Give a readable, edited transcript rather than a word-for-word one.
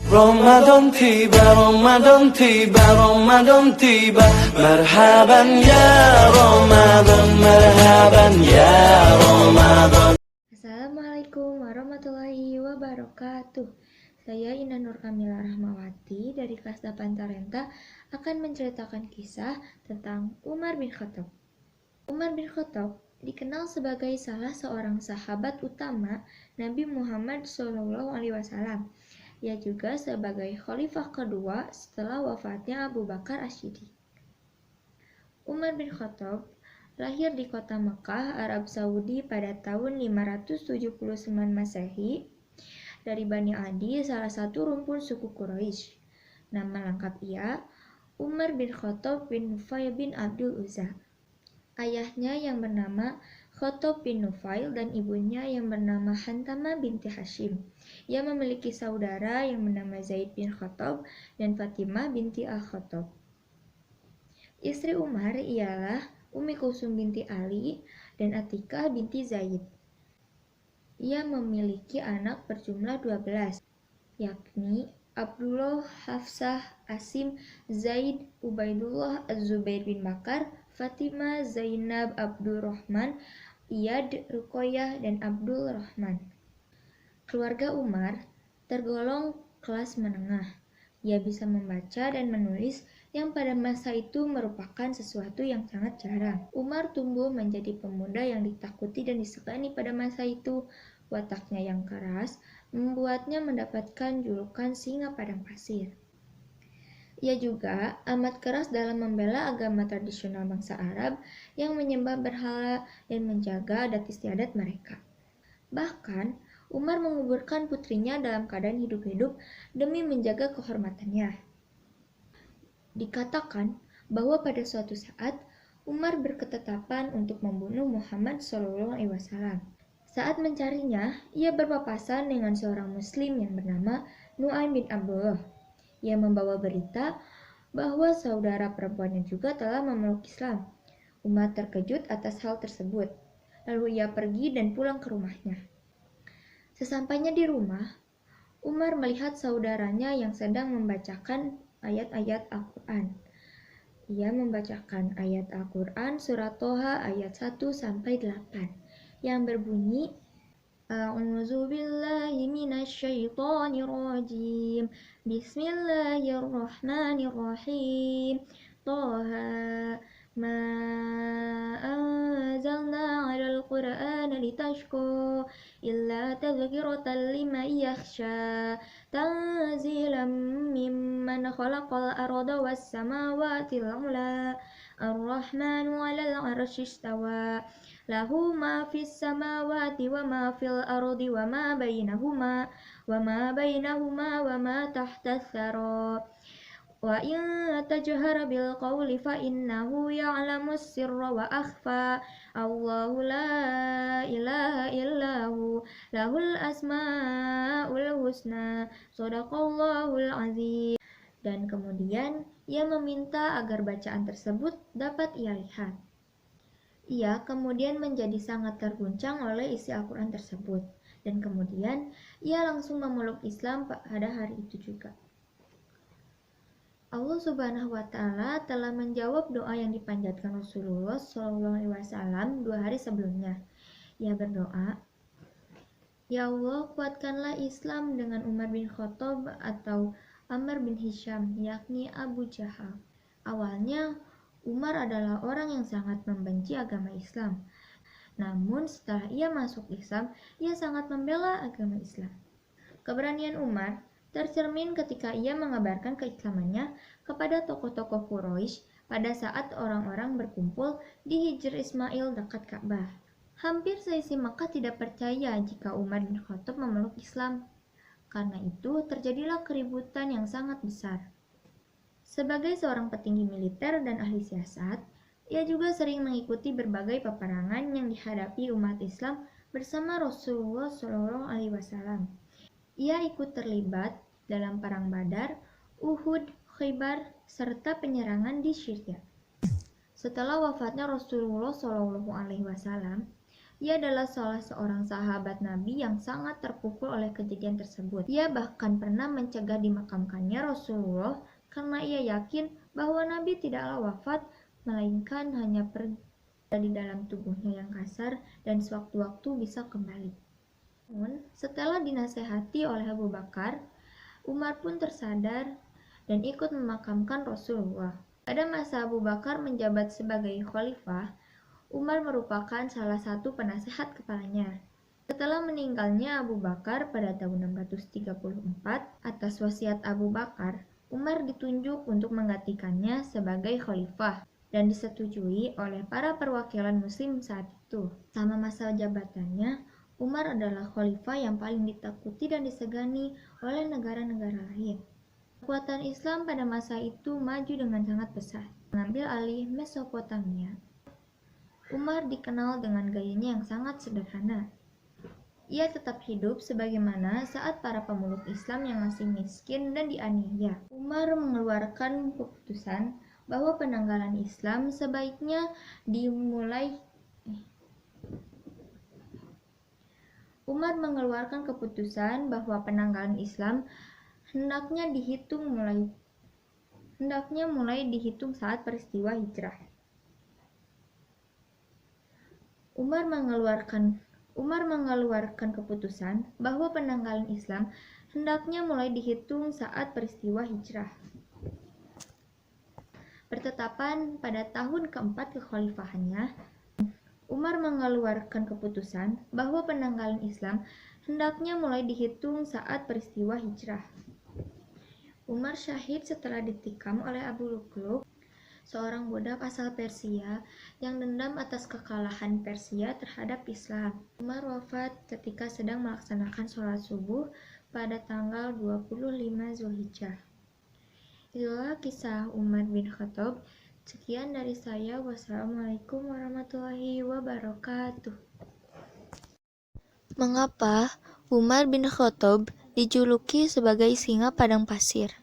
Ramadan tiba, Ramadan tiba, Ramadan tiba. Marhaban ya Ramadan, marhaban ya Ramadan. Assalamualaikum warahmatullahi wabarakatuh. Saya Ina Nur Kamila Rahmawati dari kelas 8 Tarenta akan menceritakan kisah tentang Umar bin Khattab. Umar bin Khattab dikenal sebagai salah seorang sahabat utama Nabi Muhammad SAW. Ia juga sebagai khalifah kedua setelah wafatnya Abu Bakar As-Siddiq. Umar bin Khattab lahir di kota Mekah, Arab Saudi pada tahun 579 Masehi dari Bani Adi, salah satu rumpun suku Quraisy. Nama lengkap ia Umar bin Khattab bin Nufail bin Abdul Uzza. Ayahnya yang bernama Khattab bin Nufail dan ibunya yang bernama Hantamah binti Hashim. Ia memiliki saudara yang bernama Zaid bin Khattab dan Fatimah binti Al-Khattab. Istri Umar ialah Ummi Kulsum binti Ali dan Atikah binti Zaid. Ia memiliki anak berjumlah 12, yakni Abdullah, Hafsah, Asim, Zaid, Ubaidullah, Az-Zubair bin Bakar, Fatimah, Zainab, Abdurrahman, Iyad, Ruqayyah, dan Abdul Rahman. Keluarga Umar tergolong kelas menengah. Ia bisa membaca dan menulis yang pada masa itu merupakan sesuatu yang sangat jarang. Umar tumbuh menjadi pemuda yang ditakuti dan disegani pada masa itu. Wataknya yang keras membuatnya mendapatkan julukan singa padang pasir. Ia juga amat keras dalam membela agama tradisional bangsa Arab yang menyembah berhala dan menjaga adat istiadat mereka. Bahkan, Umar menguburkan putrinya dalam keadaan hidup-hidup demi menjaga kehormatannya. Dikatakan bahwa pada suatu saat, Umar berketetapan untuk membunuh Muhammad SAW. Saat mencarinya, ia berpapasan dengan seorang muslim yang bernama Nu'aim bin Abdullah. Ia membawa berita bahwa saudara perempuannya juga telah memeluk Islam. Umar terkejut atas hal tersebut. Lalu ia pergi dan pulang ke rumahnya. Sesampainya di rumah, Umar melihat saudaranya yang sedang membacakan ayat-ayat Al-Quran. Ia membacakan ayat Al-Quran surat Toha ayat 1-8 yang berbunyi, A'udzu billahi minasyaitonir rajim. Bismillahirrahmanirrahim. Toha ma anzalna 'alal qur'ana litashqa illa tadhkiratan liman yakhsha tanzilan mimman khalaqal arda was samawati al-'ula ar-rahmanu 'alal 'arsy istawa lahu ma fis samawati wa ma fil ardi wa ma bainahuma wa ma tahta tsara wa in tajhar bil qawli fa innahu ya'lamus sirra wa akhfa Allahu la ilaha illahu lahul asmaul husna shadaqallahul azim. Dan kemudian ia meminta agar bacaan tersebut dapat ia lihat. Ia kemudian menjadi sangat terguncang oleh isi Al-Quran tersebut, dan kemudian ia langsung memeluk Islam pada hari itu juga. Allah Subhanahu wa Ta'ala telah menjawab doa yang dipanjatkan Rasulullah SAW 2 hari sebelumnya. Ia berdoa, Ya Allah, kuatkanlah Islam dengan Umar bin Khattab atau Amr bin Hisham, yakni Abu Jahal. Awalnya, Umar adalah orang yang sangat membenci agama Islam. Namun setelah ia masuk Islam, ia sangat membela agama Islam. Keberanian Umar tercermin ketika ia mengabarkan keislamannya kepada tokoh-tokoh Quraisy pada saat orang-orang berkumpul di Hijr Ismail dekat Ka'bah. Hampir seisi Makkah tidak percaya jika Umar bin Khattab memeluk Islam. Karena itu terjadilah keributan yang sangat besar. Sebagai seorang petinggi militer dan ahli siasat, ia juga sering mengikuti berbagai peperangan yang dihadapi umat Islam bersama Rasulullah SAW. Ia ikut terlibat dalam perang Badar, Uhud, Khaybar, serta penyerangan di Syria. Setelah wafatnya Rasulullah SAW, Ia adalah salah seorang sahabat Nabi yang sangat terpukul oleh kejadian tersebut. Ia bahkan pernah mencegah dimakamkannya Rasulullah karena ia yakin bahwa Nabi tidaklah wafat, melainkan hanya berada di dalam tubuhnya yang kasar dan sewaktu-waktu bisa kembali. Namun, setelah dinasehati oleh Abu Bakar, Umar pun tersadar dan ikut memakamkan Rasulullah. Pada masa Abu Bakar menjabat sebagai khalifah, Umar merupakan salah satu penasehat kepalanya. Setelah meninggalnya Abu Bakar pada tahun 634, atas wasiat Abu Bakar, Umar ditunjuk untuk menggantikannya sebagai khalifah dan disetujui oleh para perwakilan muslim saat itu. Selama masa jabatannya, Umar adalah khalifah yang paling ditakuti dan disegani oleh negara-negara lain. Kekuatan Islam pada masa itu maju dengan sangat pesat, mengambil alih Mesopotamia. Umar dikenal dengan gayanya yang sangat sederhana. Ia tetap hidup sebagaimana saat para pemeluk Islam yang masih miskin dan dianiaya. Umar mengeluarkan keputusan bahwa penanggalan Islam sebaiknya dimulai hendaknya mulai dihitung saat peristiwa hijrah. Umar mengeluarkan keputusan bahwa penanggalan Islam hendaknya mulai dihitung saat peristiwa hijrah. Bertetapan pada tahun keempat kekhalifahannya, Umar mengeluarkan keputusan bahwa penanggalan Islam hendaknya mulai dihitung saat peristiwa hijrah. Umar syahid setelah ditikam oleh Abu Lu'lu', seorang budak asal Persia yang dendam atas kekalahan Persia terhadap Islam. Umar wafat ketika sedang melaksanakan sholat subuh pada tanggal 25 Zulhijjah. Itulah kisah Umar bin Khattab. Sekian dari saya. Wassalamualaikum warahmatullahi wabarakatuh. Mengapa Umar bin Khattab dijuluki sebagai singa padang pasir?